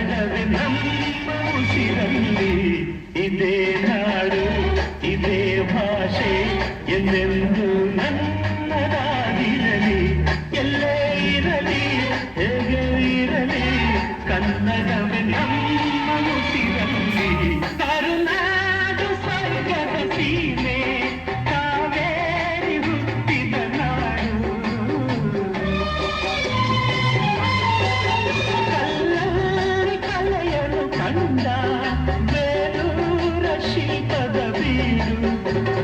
ಕನ್ನಡವೇ ನಮ್ಮ ಉಸಿರಲ್ಲಿ. ಇದೇ ನಾಡು ಇದೇ ಭಾಷೆ ಎಂದೆಂದು ನನ್ನದಾಗಿರಲಿ. ಎಲ್ಲೇ ಇರಲಿ ಹೇಗೆ ಇರಲಿ ಕನ್ನಡವೇ ನಮ್ಮ ಉಸಿರಲ್ಲಿ. ಕರುನಾಡು ಸ್ವರ್ಗದ ಸೀಮೆ ಕಾವೇರಿ ಹುಟ್ಟಿದ ನಾಡು. ಕಲ್ಲಲ್ಲಿ ಕಲೆಯಲು ಕಂಡ ಬೇಲೂರ ಶಿಲ್ಪದ ಬೀಡು.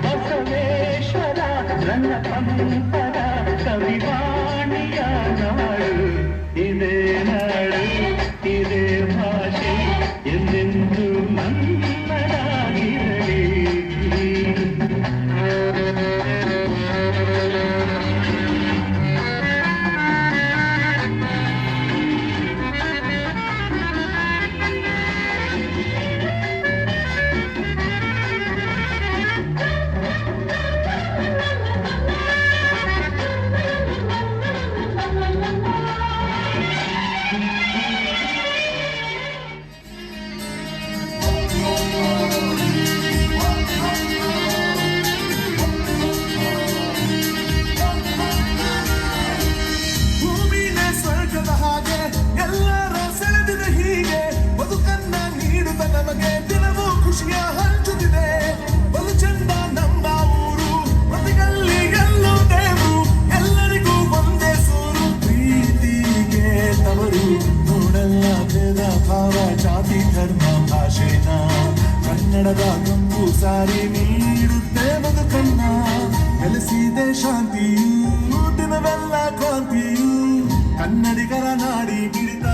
ಬಸವೇಶ್ವರ ನನ್ನ ಪಂಪದ ಕವಿವಾಣಿಯ ನಾಡು. ಇದೇ ನಾಡು ಇದೇ ಭಾಷೆ ಎಂದೆಂದು ನನ್ನದಾಗಿರಲಿ. ಭೂಮಿನೇ ಸ್ವರ್ಗದ ಹಾಗೆ ಎಲ್ಲರ ಸೆಳೆದಿದೆ ಹೀಗೆ. ಬದುಕನ್ನ ನೀಡುತ್ತ ನಮಗೆ ದಿನವೂ ಖುಷಿಯ ಹಂಚುತ್ತಿದೆ. ಬಲು ಚಂದ ನಮ್ಮ ಊರು ಪ್ರತಿಗಲ್ಲಿ ಎಲ್ಲೂ ದೇವರು. ಎಲ್ಲರಿಗೂ ಒಂದೇ ಸೂರು ಪ್ರೀತಿಗೆ ತವರು. ನೋಡಲ್ಲ ಭೇದ ಭಾವ ಜಾತಿ ಧರ್ಮ ಭಾಷೆನ. ಕನ್ನಡದ ಕಂಪು ಸಾರಿ ನೀಡುತ್ತೆ ಬದುಕನ್ನ. ನೆಲೆಸಿದೆ ಶಾಂತಿಯು ದಿನವೆಲ್ಲ ಕ್ರಾಂತಿಯು. ಕನ್ನಡಿಗರ ನಾಡಿ ಮಿಡಿತ